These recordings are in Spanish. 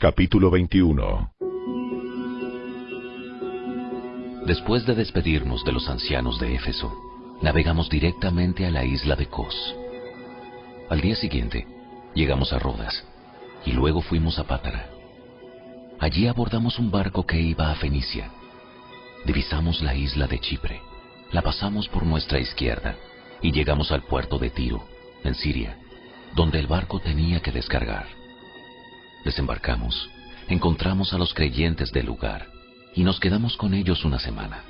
Capítulo 21. Después de despedirnos de los ancianos de Éfeso, navegamos directamente a la isla de Cos. Al día siguiente, llegamos a Rodas, y luego fuimos a Pátara. Allí abordamos un barco que iba a Fenicia. Divisamos la isla de Chipre, la pasamos por nuestra izquierda, y llegamos al puerto de Tiro, en Siria, donde el barco tenía que descargar. Desembarcamos, encontramos a los creyentes del lugar, y nos quedamos con ellos una semana.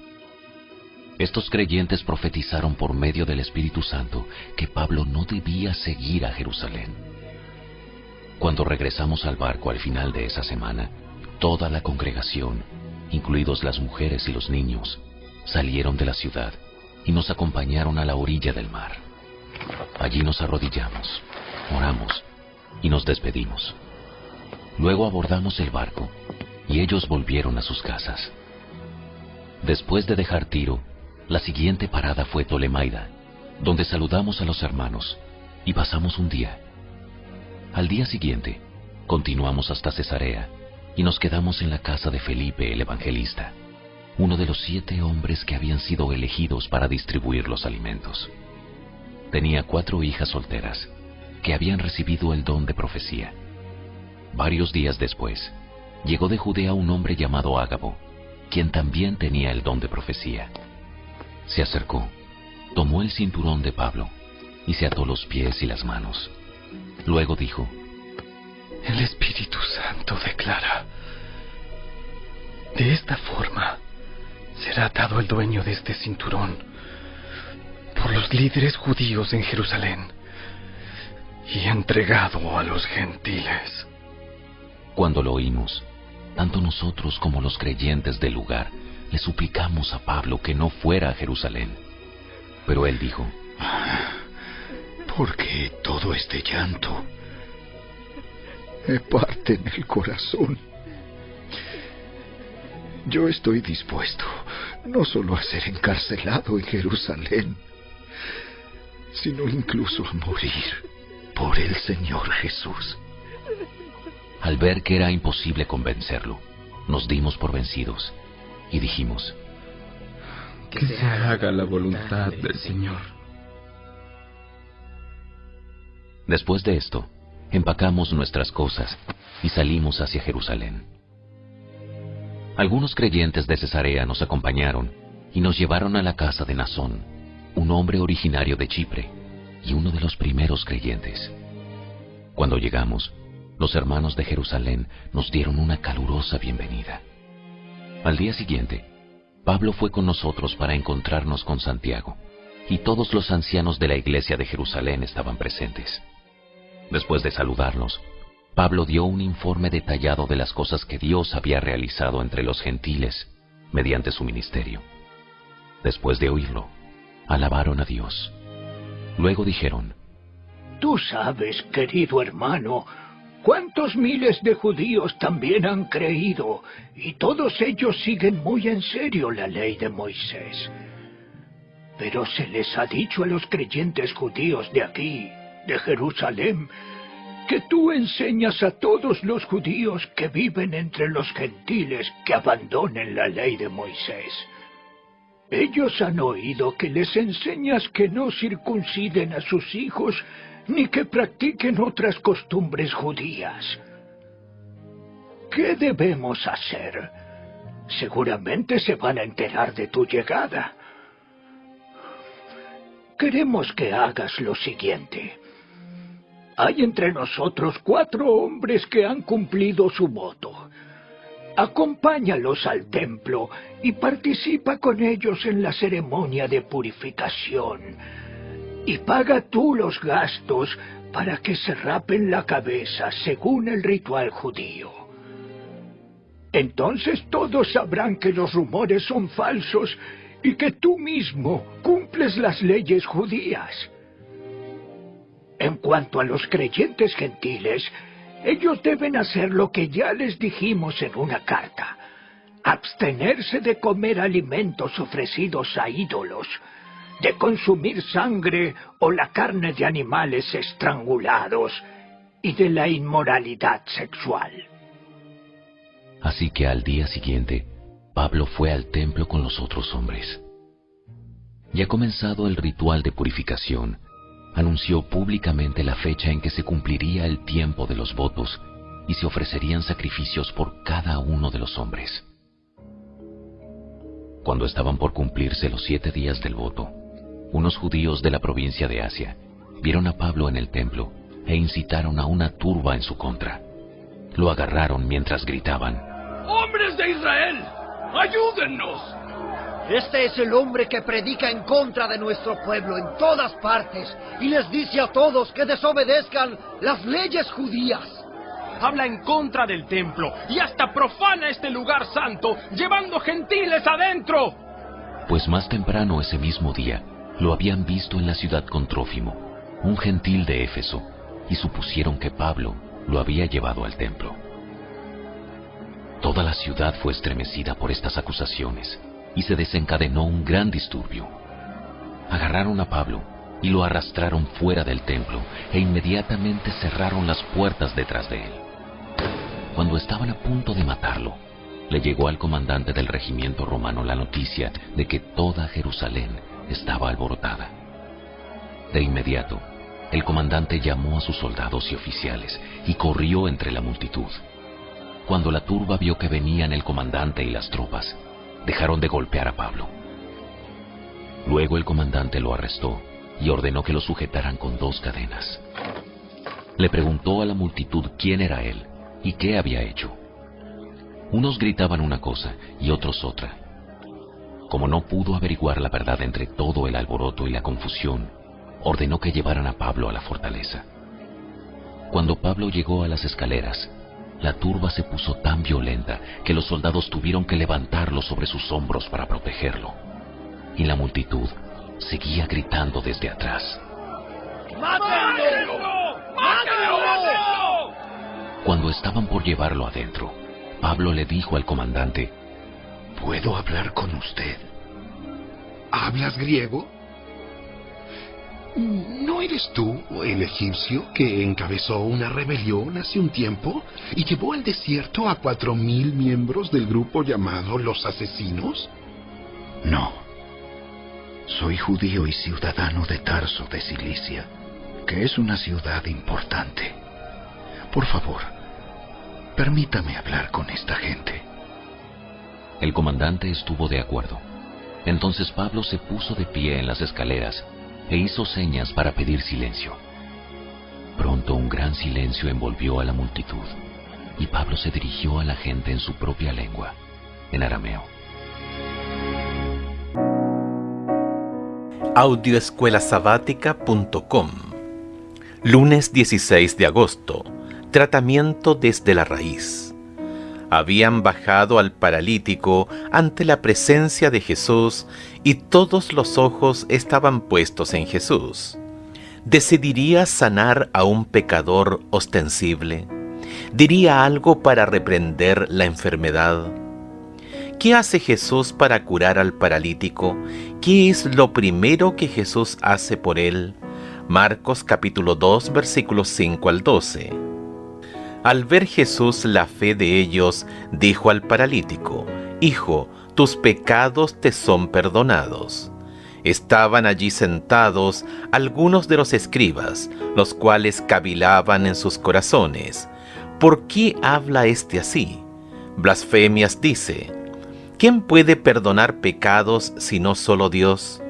Estos creyentes profetizaron por medio del Espíritu Santo que Pablo no debía seguir a Jerusalén. Cuando regresamos al barco al final de esa semana, toda la congregación, incluidos las mujeres y los niños, salieron de la ciudad y nos acompañaron a la orilla del mar. Allí nos arrodillamos, oramos y nos despedimos. Luego abordamos el barco y ellos volvieron a sus casas. Después de dejar Tiro, la siguiente parada fue Tolemaida, donde saludamos a los hermanos y pasamos un día. Al día siguiente, continuamos hasta Cesarea y nos quedamos en la casa de Felipe el evangelista, uno de los 7 hombres que habían sido elegidos para distribuir los alimentos. Tenía 4 hijas solteras que habían recibido el don de profecía. Varios días después, llegó de Judea un hombre llamado Ágabo, quien también tenía el don de profecía. Se acercó, tomó el cinturón de Pablo y se ató los pies y las manos. Luego dijo: El Espíritu Santo declara: de esta forma será atado el dueño de este cinturón por los líderes judíos en Jerusalén y entregado a los gentiles. Cuando lo oímos, tanto nosotros como los creyentes del lugar le suplicamos a Pablo que no fuera a Jerusalén. Pero él dijo: ¿por qué todo este llanto? Me parte en el corazón. Yo estoy dispuesto no solo a ser encarcelado en Jerusalén, sino incluso a morir por el Señor Jesús. Al ver que era imposible convencerlo, nos dimos por vencidos y dijimos: que se haga la voluntad del Señor. Después de esto, empacamos nuestras cosas y salimos hacia Jerusalén. Algunos creyentes de Cesarea nos acompañaron y nos llevaron a la casa de Nasón, un hombre originario de Chipre y uno de los primeros creyentes. Cuando llegamos, los hermanos de Jerusalén nos dieron una calurosa bienvenida. Al día siguiente, Pablo fue con nosotros para encontrarnos con Santiago, y todos los ancianos de la iglesia de Jerusalén estaban presentes. Después de saludarlos, Pablo dio un informe detallado de las cosas que Dios había realizado entre los gentiles mediante su ministerio. Después de oírlo, alabaron a Dios. Luego dijeron: Tú sabes, querido hermano, cuántos miles de judíos también han creído, y todos ellos siguen muy en serio la ley de Moisés. Pero se les ha dicho a los creyentes judíos de aquí, de Jerusalén, que tú enseñas a todos los judíos que viven entre los gentiles que abandonen la ley de Moisés. Ellos han oído que les enseñas que no circunciden a sus hijos ni que practiquen otras costumbres judías. ¿Qué debemos hacer? Seguramente se van a enterar de tu llegada. Queremos que hagas lo siguiente. Hay entre nosotros 4 hombres que han cumplido su voto. Acompáñalos al templo y participa con ellos en la ceremonia de purificación. Y paga tú los gastos para que se rapen la cabeza según el ritual judío. Entonces todos sabrán que los rumores son falsos y que tú mismo cumples las leyes judías. En cuanto a los creyentes gentiles, ellos deben hacer lo que ya les dijimos en una carta: abstenerse de comer alimentos ofrecidos a ídolos, de consumir sangre o la carne de animales estrangulados y de la inmoralidad sexual. Así que al día siguiente, Pablo fue al templo con los otros hombres. Ya comenzado el ritual de purificación, anunció públicamente la fecha en que se cumpliría el tiempo de los votos y se ofrecerían sacrificios por cada uno de los hombres. Cuando estaban por cumplirse los 7 días del voto, unos judíos de la provincia de Asia vieron a Pablo en el templo e incitaron a una turba en su contra. Lo agarraron mientras gritaban: ¡Hombres de Israel! ¡Ayúdennos! Este es el hombre que predica en contra de nuestro pueblo en todas partes y les dice a todos que desobedezcan las leyes judías. Habla en contra del templo y hasta profana este lugar santo, llevando gentiles adentro. Pues más temprano ese mismo día lo habían visto en la ciudad con Trófimo, un gentil de Éfeso, y supusieron que Pablo lo había llevado al templo. Toda la ciudad fue estremecida por estas acusaciones y se desencadenó un gran disturbio. Agarraron a Pablo y lo arrastraron fuera del templo e inmediatamente cerraron las puertas detrás de él. Cuando estaban a punto de matarlo, le llegó al comandante del regimiento romano la noticia de que toda Jerusalén estaba alborotada. De inmediato, el comandante llamó a sus soldados y oficiales y corrió entre la multitud. Cuando la turba vio que venían el comandante y las tropas, dejaron de golpear a Pablo. Luego el comandante lo arrestó y ordenó que lo sujetaran con 2 cadenas. Le preguntó a la multitud quién era él y qué había hecho. Unos gritaban una cosa y otros otra. Como no pudo averiguar la verdad entre todo el alboroto y la confusión, ordenó que llevaran a Pablo a la fortaleza. Cuando Pablo llegó a las escaleras, la turba se puso tan violenta que los soldados tuvieron que levantarlo sobre sus hombros para protegerlo. Y la multitud seguía gritando desde atrás: ¡Mátenlo! ¡Mátenlo! Cuando estaban por llevarlo adentro, Pablo le dijo al comandante: ¿Puedo hablar con usted? ¿Hablas griego? ¿No eres tú el egipcio que encabezó una rebelión hace un tiempo y llevó al desierto a 4,000 miembros del grupo llamado los Asesinos? No. Soy judío y ciudadano de Tarso de Cilicia, que es una ciudad importante. Por favor, permítame hablar con esta gente. El comandante estuvo de acuerdo. Entonces Pablo se puso de pie en las escaleras e hizo señas para pedir silencio. Pronto un gran silencio envolvió a la multitud, y Pablo se dirigió a la gente en su propia lengua, en arameo. Audioescuelasabática.com. Lunes 16 de agosto. Tratamiento desde la raíz. Habían bajado al paralítico ante la presencia de Jesús y todos los ojos estaban puestos en Jesús. ¿Decidiría sanar a un pecador ostensible? ¿Diría algo para reprender la enfermedad? ¿Qué hace Jesús para curar al paralítico? ¿Qué es lo primero que Jesús hace por él? Marcos capítulo 2, versículos 5 al 12. Al ver Jesús la fe de ellos, dijo al paralítico: Hijo, tus pecados te son perdonados. Estaban allí sentados algunos de los escribas, los cuales cavilaban en sus corazones: ¿por qué habla éste así? Blasfemias dice. ¿Quién puede perdonar pecados sino solo Dios?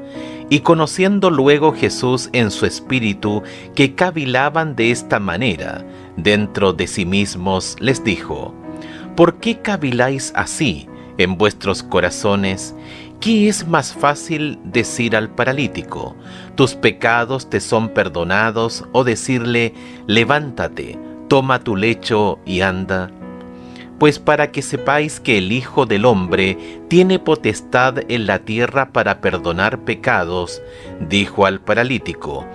Y conociendo luego Jesús en su espíritu que cavilaban de esta manera, dentro de sí mismos les dijo: ¿por qué caviláis así en vuestros corazones? ¿Qué es más fácil decir al paralítico: tus pecados te son perdonados, o decirle: levántate, toma tu lecho y anda? Pues para que sepáis que el Hijo del Hombre tiene potestad en la tierra para perdonar pecados, dijo al paralítico: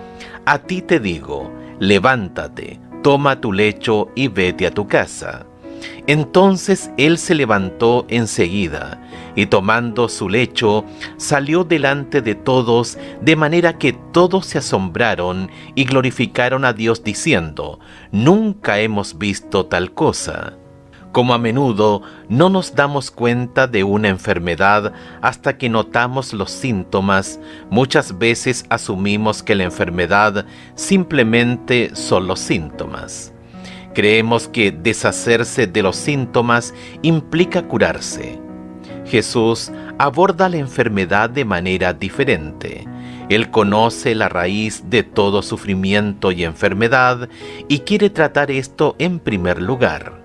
a ti te digo, levántate, toma tu lecho y vete a tu casa. Entonces él se levantó enseguida, y tomando su lecho, salió delante de todos, de manera que todos se asombraron y glorificaron a Dios diciendo: nunca hemos visto tal cosa. Como a menudo no nos damos cuenta de una enfermedad hasta que notamos los síntomas, muchas veces asumimos que la enfermedad simplemente son los síntomas. Creemos que deshacerse de los síntomas implica curarse. Jesús aborda la enfermedad de manera diferente. Él conoce la raíz de todo sufrimiento y enfermedad y quiere tratar esto en primer lugar.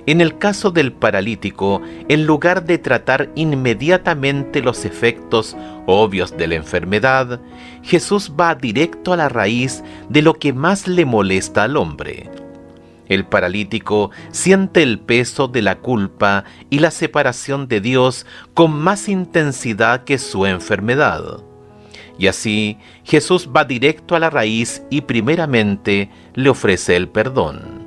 En el caso del paralítico, en lugar de tratar inmediatamente los efectos obvios de la enfermedad, Jesús va directo a la raíz de lo que más le molesta al hombre. El paralítico siente el peso de la culpa y la separación de Dios con más intensidad que su enfermedad. Y así, Jesús va directo a la raíz y primeramente le ofrece el perdón.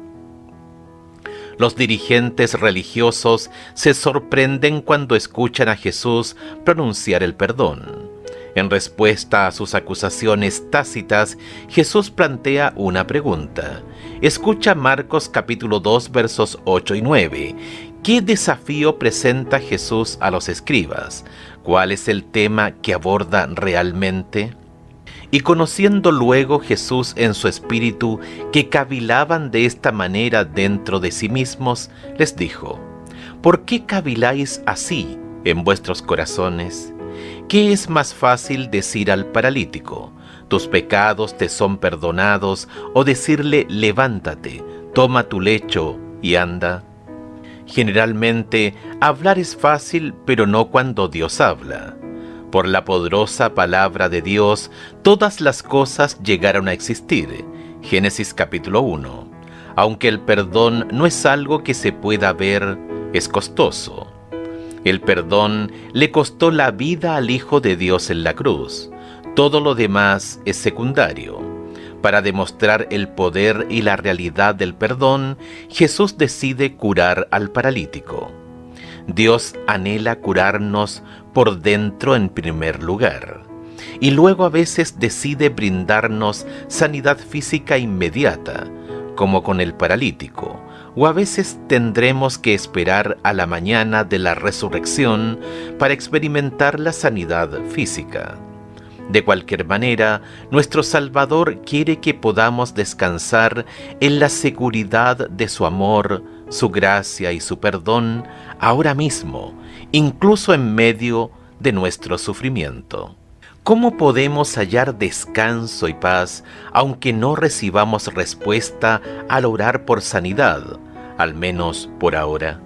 Los dirigentes religiosos se sorprenden cuando escuchan a Jesús pronunciar el perdón. En respuesta a sus acusaciones tácitas, Jesús plantea una pregunta. Escucha Marcos capítulo 2 versos 8 y 9. ¿Qué desafío presenta Jesús a los escribas? ¿Cuál es el tema que aborda realmente? Y conociendo luego Jesús en su espíritu que cavilaban de esta manera dentro de sí mismos, les dijo: ¿Por qué caviláis así en vuestros corazones? ¿Qué es más fácil decir al paralítico: tus pecados te son perdonados, o decirle: levántate, toma tu lecho y anda? Generalmente, hablar es fácil, pero no cuando Dios habla. Por la poderosa palabra de Dios, todas las cosas llegaron a existir. Génesis capítulo 1. Aunque el perdón no es algo que se pueda ver, es costoso. El perdón le costó la vida al Hijo de Dios en la cruz. Todo lo demás es secundario. Para demostrar el poder y la realidad del perdón, Jesús decide curar al paralítico. Dios anhela curarnos por dentro en primer lugar, y luego a veces decide brindarnos sanidad física inmediata, como con el paralítico, o a veces tendremos que esperar a la mañana de la resurrección para experimentar la sanidad física. De cualquier manera, nuestro Salvador quiere que podamos descansar en la seguridad de su amor, su gracia y su perdón ahora mismo, incluso en medio de nuestro sufrimiento. ¿Cómo podemos hallar descanso y paz aunque no recibamos respuesta al orar por sanidad, al menos por ahora?